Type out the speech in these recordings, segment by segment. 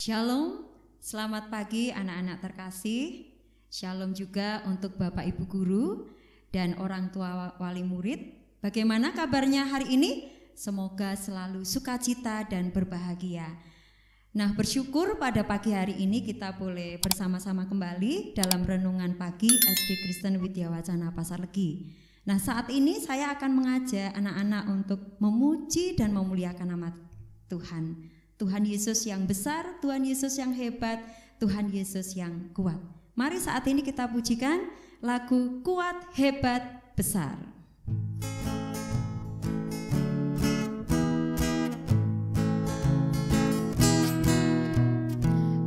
Shalom, selamat pagi anak-anak terkasih. Shalom juga untuk Bapak Ibu Guru dan orang tua wali murid. Bagaimana kabarnya hari ini? Semoga selalu sukacita dan berbahagia. Nah, bersyukur pada pagi hari ini kita boleh bersama-sama kembali dalam renungan pagi SD Kristen Widya Wacana Pasar Legi. Nah, saat ini saya akan mengajak anak-anak untuk memuji dan memuliakan nama Tuhan. Tuhan Yesus yang besar, Tuhan Yesus yang hebat, Tuhan Yesus yang kuat. Mari saat ini kita pujikan lagu Kuat, Hebat, Besar.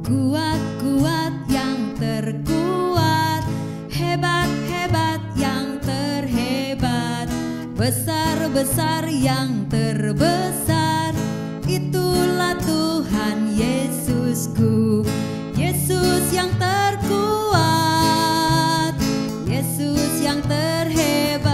Kuat-kuat yang terkuat, hebat-hebat yang terhebat, besar-besar yang terbesar, itulah Tuhan Yesusku. Yesus yang terkuat, Yesus yang terhebat,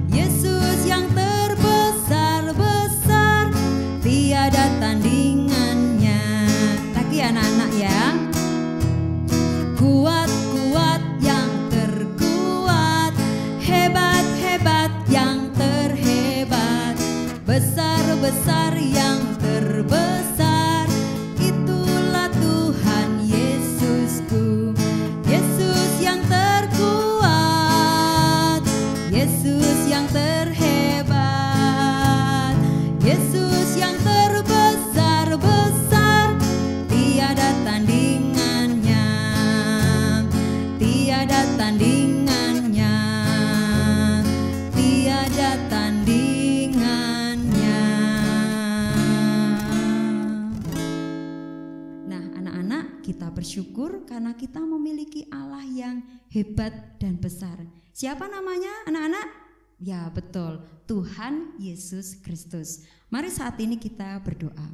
Yesus yang terbesar-besar, tiada tandingannya. Lagi anak-anak ya. Kuat-kuat yang terkuat, hebat-hebat yang terhebat, besar-besar yang terbesar, itulah Tuhan Yesusku. Yesus yang terkuat, Yesus yang terhebat, Yesus yang terbesar-besar, tiada tandingannya, tiada tandingannya, tiada tandingannya. Nah, anak-anak, kita bersyukur karena kita memiliki Allah yang hebat dan besar. Siapa namanya, anak-anak? Ya, betul, Tuhan Yesus Kristus. Mari saat ini kita berdoa.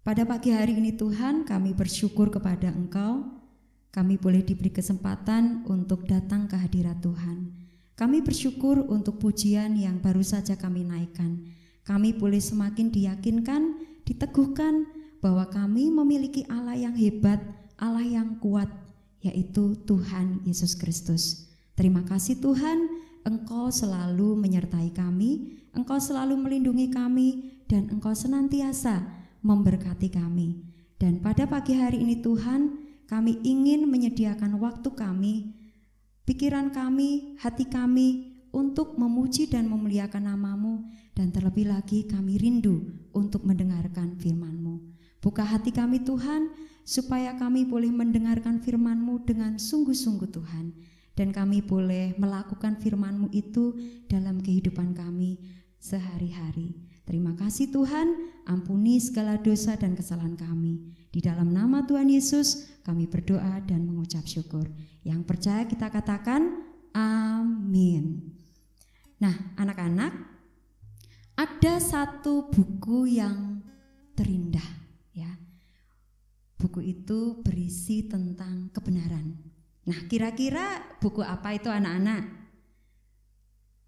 Pada pagi hari ini Tuhan, kami bersyukur kepada Engkau. Kami boleh diberi kesempatan untuk datang ke hadirat Tuhan. Kami bersyukur untuk pujian yang baru saja kami naikkan. Kami boleh semakin diyakinkan, diteguhkan bahwa kami memiliki Allah yang hebat, Allah yang kuat, yaitu Tuhan Yesus Kristus. Terima kasih Tuhan, Engkau selalu menyertai kami, Engkau selalu melindungi kami, dan Engkau senantiasa memberkati kami. Dan pada pagi hari ini Tuhan, kami ingin menyediakan waktu kami, pikiran kami, hati kami untuk memuji dan memuliakan nama-Mu, dan terlebih lagi kami rindu untuk mendengarkan firman-Mu. Buka hati kami Tuhan, supaya kami boleh mendengarkan firman-Mu dengan sungguh-sungguh Tuhan, dan kami boleh melakukan firman-Mu itu dalam kehidupan kami sehari-hari. Terima kasih Tuhan, ampuni segala dosa dan kesalahan kami. Di dalam nama Tuhan Yesus kami berdoa dan mengucap syukur. Yang percaya kita katakan amin. Nah, anak-anak, ada satu buku yang terindah ya. Buku itu berisi tentang kebenaran. Nah, kira-kira buku apa itu anak-anak?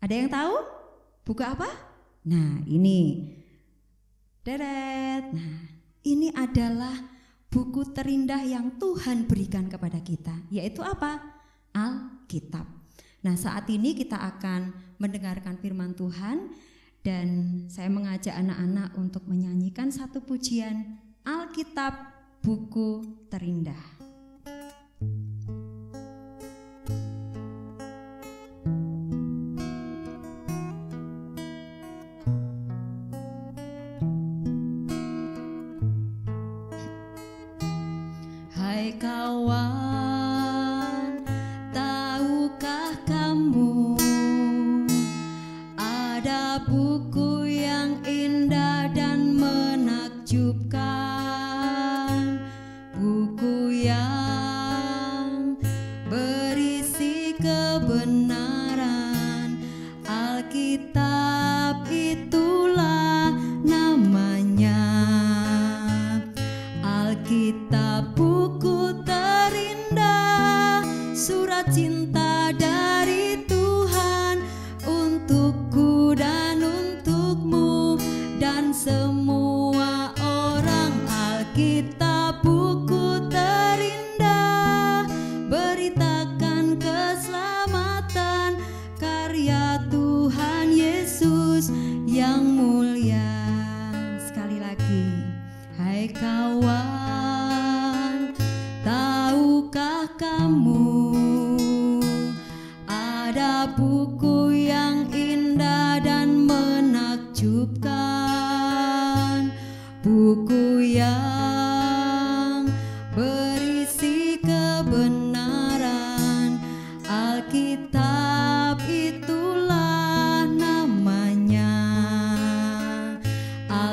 Ada yang tahu? Buku apa? Nah, ini. Deret. Nah, ini adalah buku terindah yang Tuhan berikan kepada kita, yaitu apa? Alkitab. Nah, saat ini kita akan mendengarkan firman Tuhan, dan saya mengajak anak-anak untuk menyanyikan satu pujian Alkitab, buku terindah. Hai kawan, tahukah kamu ada buku yang indah dan menakjubkan, buku yang berisi kebenaran. Alkitab itulah namanya, Alkitab buku terindah.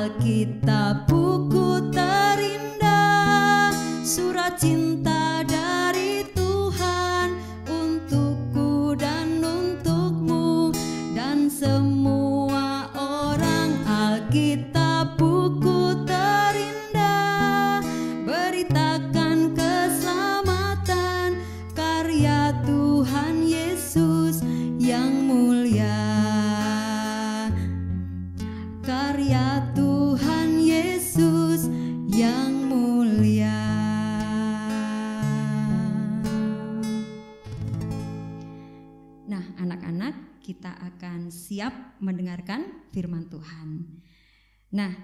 Alkitab buku terindah, surat cinta dari Tuhan untukku dan untukmu dan semua orang. Alkitab buku terindah, beritakan keselamatan karya Tuhan Yesus yang mulia. Karya Tuhan Yesus yang mulia. Nah, anak-anak, kita akan siap mendengarkan firman Tuhan. Nah,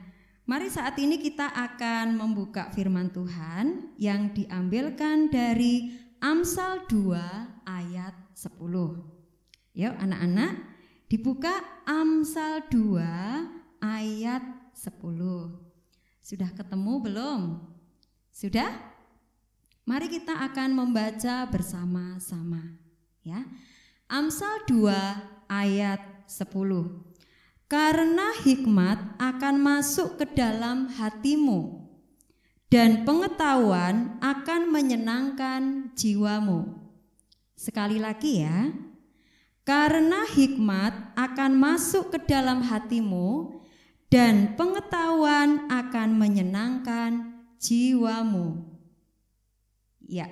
mari saat ini kita akan membuka firman Tuhan yang diambilkan dari Amsal 2 ayat 10. Yuk anak-anak, dibuka Amsal 2 ayat 10. Sudah ketemu belum? Sudah? Mari kita akan membaca bersama-sama ya. Amsal 2 ayat 10. Karena hikmat akan masuk ke dalam hatimu dan pengetahuan akan menyenangkan jiwamu. Sekali lagi ya. Karena hikmat akan masuk ke dalam hatimu dan pengetahuan akan menyenangkan jiwamu. Ya.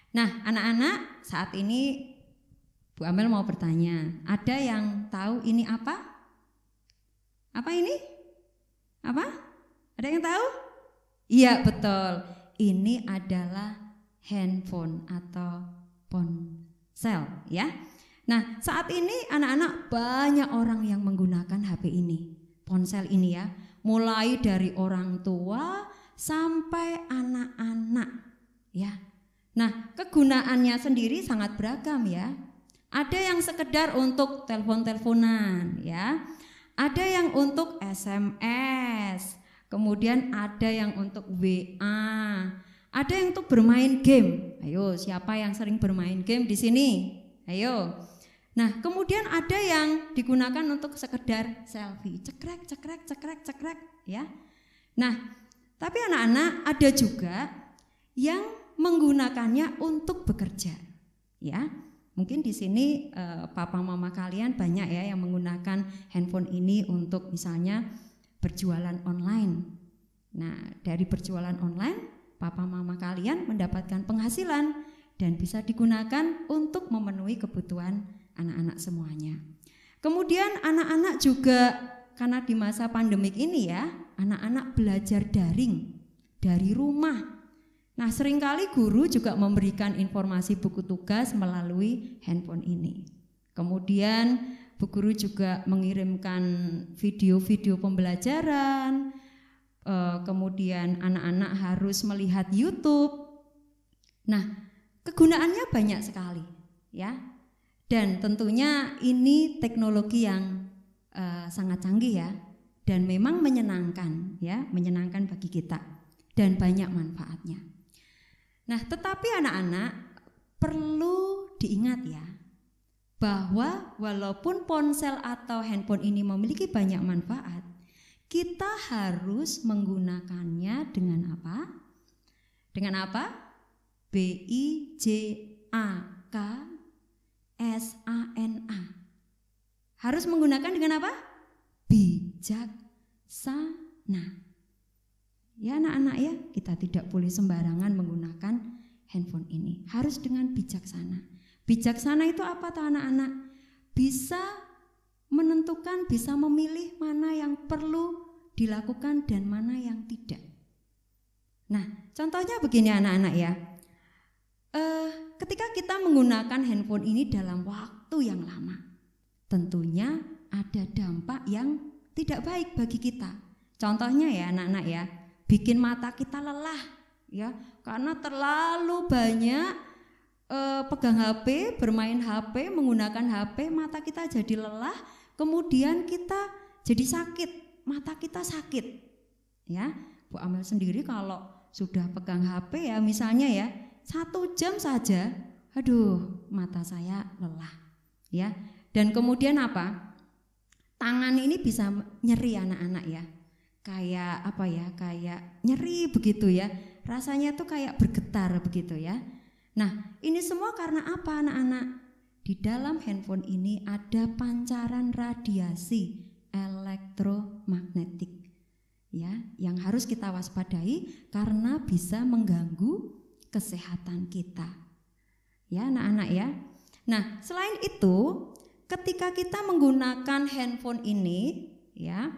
Nah, anak-anak, saat ini Bu Amel mau bertanya, ada yang tahu ini apa? Apa ini? Apa? Ada yang tahu? Iya, betul. Ini adalah handphone atau ponsel, ya. Nah, saat ini anak-anak banyak orang yang menggunakan HP ini, ponsel ini ya. Mulai dari orang tua sampai anak-anak, ya. Nah, kegunaannya sendiri sangat beragam ya. Ada yang sekedar untuk telepon-teleponan, ya. Ada yang untuk SMS, kemudian ada yang untuk WA, ada yang untuk bermain game. Ayo, siapa yang sering bermain game di sini? Ayo. Nah, kemudian ada yang digunakan untuk sekedar selfie, cekrek, cekrek, cekrek, cekrek, ya. Nah, tapi anak-anak ada juga yang menggunakannya untuk bekerja, ya. Mungkin di sini papa mama kalian banyak ya yang menggunakan handphone ini untuk misalnya berjualan online. Nah, dari berjualan online, papa mama kalian mendapatkan penghasilan dan bisa digunakan untuk memenuhi kebutuhan anak-anak semuanya. Kemudian anak-anak juga karena di masa pandemik ini ya, anak-anak belajar daring dari rumah. Nah, seringkali guru juga memberikan informasi buku tugas melalui handphone ini. Kemudian Bu Guru juga mengirimkan video-video pembelajaran. Kemudian anak-anak harus melihat YouTube. Nah, kegunaannya banyak sekali, ya. Dan tentunya ini teknologi yang sangat canggih ya, dan memang menyenangkan, ya, menyenangkan bagi kita dan banyak manfaatnya. Nah, tetapi anak-anak perlu diingat ya, bahwa walaupun ponsel atau handphone ini memiliki banyak manfaat, kita harus menggunakannya dengan apa? Dengan apa? BIJAKSANA. Harus menggunakan dengan apa? Bijaksana. Ya anak-anak ya, kita tidak boleh sembarangan menggunakan handphone ini. Harus dengan bijaksana. Bijaksana itu apa tuh anak-anak? Bisa menentukan, bisa memilih mana yang perlu dilakukan dan mana yang tidak. Nah, contohnya begini anak-anak ya. Ketika kita menggunakan handphone ini dalam waktu yang lama, tentunya ada dampak yang tidak baik bagi kita. Contohnya ya anak-anak ya, bikin mata kita lelah ya, karena terlalu banyak pegang HP, bermain HP, menggunakan HP, mata kita jadi lelah, kemudian kita jadi sakit, mata kita sakit ya. Bu Amel sendiri kalau sudah pegang HP ya misalnya ya 1 jam saja, aduh mata saya lelah ya. Dan kemudian apa? Tangan ini bisa nyeri anak-anak ya. kayak apa ya, kayak nyeri begitu ya. Rasanya tuh kayak bergetar begitu ya. Nah, ini semua karena apa anak-anak? Di dalam handphone ini ada pancaran radiasi elektromagnetik ya, yang harus kita waspadai karena bisa mengganggu kesehatan kita. Ya, anak-anak ya. Nah, selain itu, ketika kita menggunakan handphone ini ya,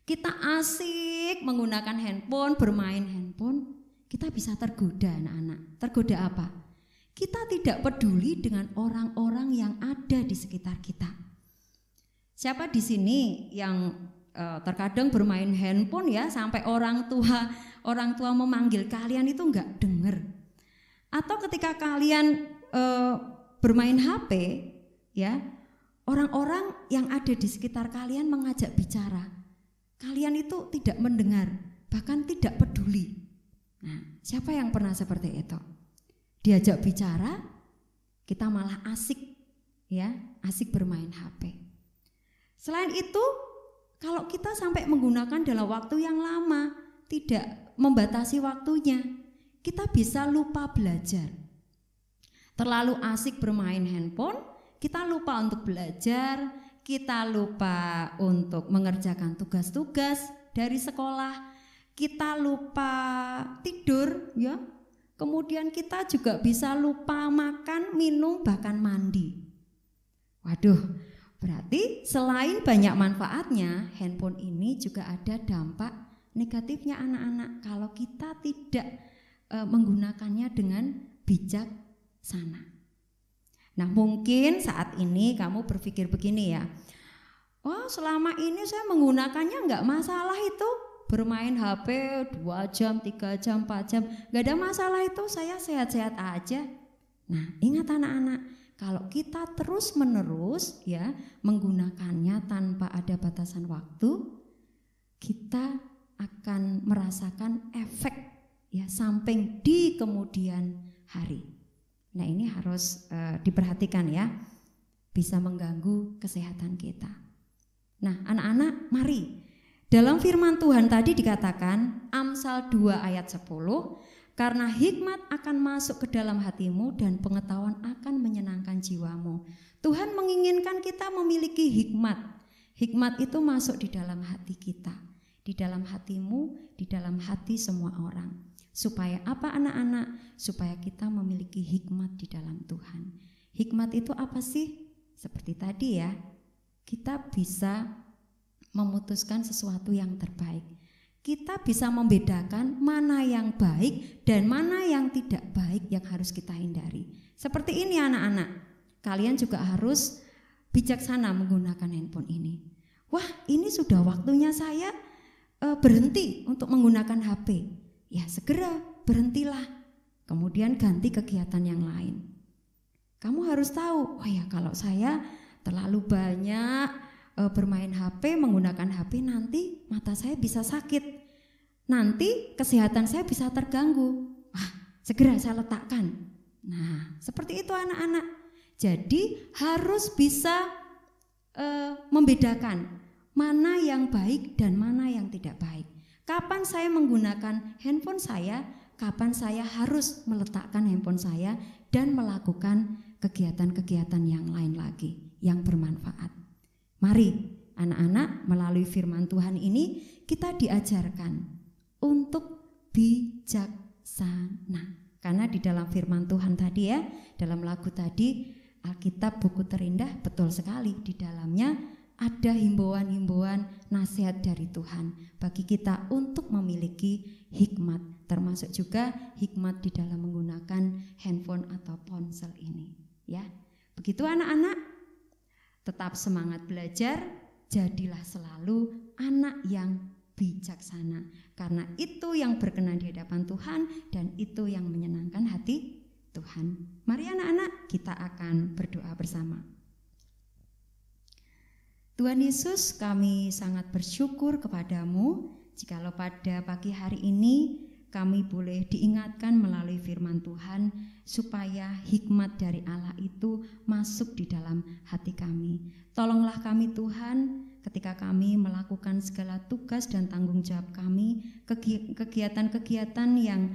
kita asik menggunakan handphone, bermain handphone, kita bisa tergoda anak-anak. Tergoda apa? Kita tidak peduli dengan orang-orang yang ada di sekitar kita. Siapa di sini yang terkadang bermain handphone ya, sampai orang tua memanggil kalian itu enggak dengar? Atau ketika kalian bermain HP ya, orang-orang yang ada di sekitar kalian mengajak bicara, kalian itu tidak mendengar, bahkan tidak peduli. Nah, siapa yang pernah seperti itu? Diajak bicara, kita malah asik ya, asik bermain HP. Selain itu, kalau kita sampai menggunakan dalam waktu yang lama, tidak membatasi waktunya, kita bisa lupa belajar. Terlalu asik bermain handphone, kita lupa untuk belajar, kita lupa untuk mengerjakan tugas-tugas dari sekolah, kita lupa tidur ya. Kemudian kita juga bisa lupa makan, minum, bahkan mandi. Waduh, berarti selain banyak manfaatnya, handphone ini juga ada dampak negatifnya anak-anak kalau kita tidak menggunakannya dengan bijaksana. Nah, mungkin saat ini kamu berpikir begini ya, wah selama ini saya menggunakannya enggak masalah itu, bermain HP 2 jam, 3 jam, 4 jam, enggak ada masalah itu, saya sehat-sehat aja. Nah, ingat anak-anak, kalau kita terus-menerus ya menggunakannya tanpa ada batasan waktu, kita akan merasakan efek ya samping di kemudian hari. Nah, ini harus diperhatikan ya, bisa mengganggu kesehatan kita. Nah, anak-anak, mari, dalam firman Tuhan tadi dikatakan Amsal 2 ayat 10, karena hikmat akan masuk ke dalam hatimu dan pengetahuan akan menyenangkan jiwamu. Tuhan menginginkan kita memiliki hikmat. Hikmat itu masuk di dalam hati kita, di dalam hatimu, di dalam hati semua orang. Supaya apa anak-anak? Supaya kita memiliki hikmat di dalam Tuhan. Hikmat itu apa sih? Seperti tadi ya, kita bisa memutuskan sesuatu yang terbaik. Kita bisa membedakan mana yang baik dan mana yang tidak baik yang harus kita hindari. Seperti ini anak-anak, kalian juga harus bijaksana menggunakan handphone ini. Wah, ini sudah waktunya saya berhenti untuk menggunakan HP. Ya segera berhentilah, kemudian ganti kegiatan yang lain. Kamu harus tahu, oh ya kalau saya terlalu banyak bermain HP, menggunakan HP, nanti mata saya bisa sakit, nanti kesehatan saya bisa terganggu. Wah, segera saya letakkan. Nah, seperti itu anak-anak. Jadi harus bisa membedakan mana yang baik dan mana yang tidak baik. Kapan saya menggunakan handphone saya, kapan saya harus meletakkan handphone saya dan melakukan kegiatan-kegiatan yang lain lagi yang bermanfaat. Mari anak-anak, melalui firman Tuhan ini kita diajarkan untuk bijaksana. Karena di dalam firman Tuhan tadi ya, dalam lagu tadi, Alkitab buku terindah, betul sekali di dalamnya ada himbauan-himbauan nasihat dari Tuhan bagi kita untuk memiliki hikmat, termasuk juga hikmat di dalam menggunakan handphone atau ponsel ini ya. Begitu anak-anak, tetap semangat belajar, jadilah selalu anak yang bijaksana, karena itu yang berkenan di hadapan Tuhan dan itu yang menyenangkan hati Tuhan. Mari anak-anak, kita akan berdoa bersama. Tuhan Yesus, kami sangat bersyukur kepadamu jikalau pada pagi hari ini kami boleh diingatkan melalui firman Tuhan supaya hikmat dari Allah itu masuk di dalam hati kami. Tolonglah kami Tuhan, ketika kami melakukan segala tugas dan tanggung jawab kami, kegiatan-kegiatan yang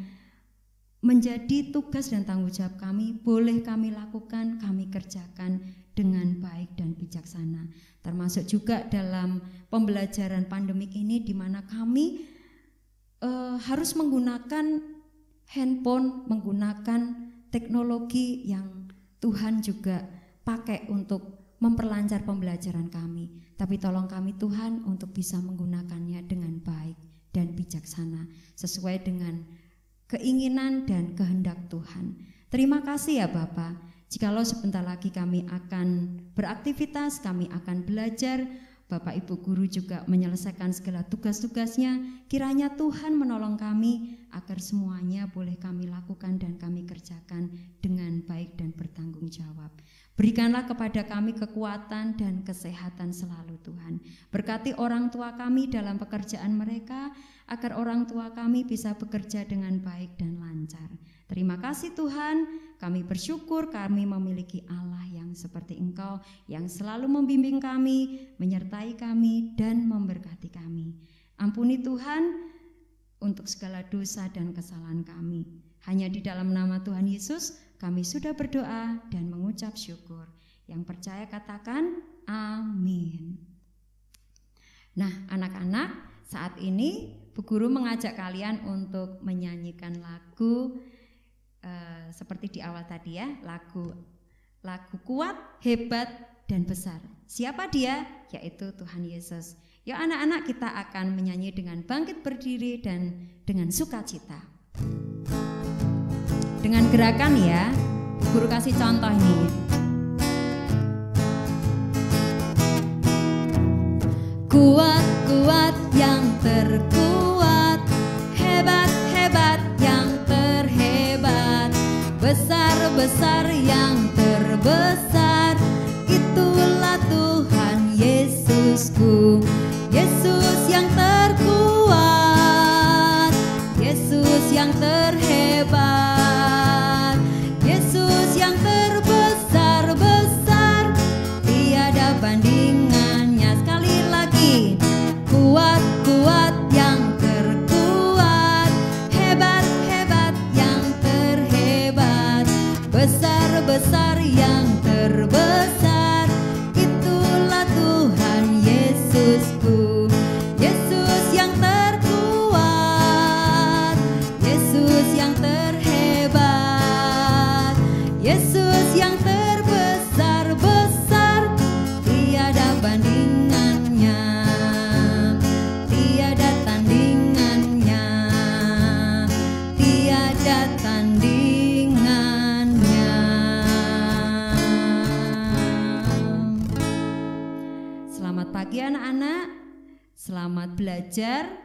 menjadi tugas dan tanggung jawab kami, boleh kami lakukan, kami kerjakan dengan baik dan bijaksana. Termasuk juga dalam pembelajaran pandemik ini, di mana kami harus menggunakan handphone, menggunakan teknologi yang Tuhan juga pakai untuk memperlancar pembelajaran kami. Tapi tolong kami Tuhan untuk bisa menggunakannya dengan baik dan bijaksana, sesuai dengan keinginan dan kehendak Tuhan. Terima kasih ya Bapa. Jikalau sebentar lagi kami akan beraktivitas, kami akan belajar, Bapak Ibu guru juga menyelesaikan segala tugas-tugasnya. Kiranya Tuhan menolong kami agar semuanya boleh kami lakukan dan kami kerjakan dengan baik dan bertanggung jawab. Berikanlah kepada kami kekuatan dan kesehatan selalu Tuhan. Berkati orang tua kami dalam pekerjaan mereka, agar orang tua kami bisa bekerja dengan baik dan lancar. Terima kasih Tuhan, kami bersyukur kami memiliki Allah yang seperti Engkau, yang selalu membimbing kami, menyertai kami, dan memberkati kami. Ampuni Tuhan untuk segala dosa dan kesalahan kami. Hanya di dalam nama Tuhan Yesus kami sudah berdoa dan mengucap syukur. Yang percaya katakan amin. Nah anak-anak, saat ini Bu Guru mengajak kalian untuk menyanyikan lagu seperti di awal tadi ya, lagu kuat, hebat, dan besar. Siapa dia? Yaitu Tuhan Yesus. Yuk anak-anak, kita akan menyanyi dengan bangkit berdiri dan dengan sukacita. Dengan gerakan ya, Guru kasih contoh ini. Kuat-kuat yang terkuat, hebat-hebat yang terhebat, besar-besar yang terbesar, itulah Tuhan Yesusku. Yesus yang terkuat, Yesus yang terhebat, Yesus yang terbesar-besar, tiada bandingannya. Sekali lagi, kuat-kuat yang terkuat, hebat-hebat yang terhebat, besar-besar yang terbesar, itulah Tuhan Yesusku. Yesus yang terkuat, Yesus yang terhebat, Yesus yang terbesar-besar, tiada bandingannya, tiada tandingannya, tiada tandingannya. Selamat pagi anak-anak, selamat belajar.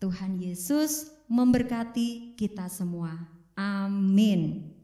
Tuhan Yesus memberkati kita semua. Amin.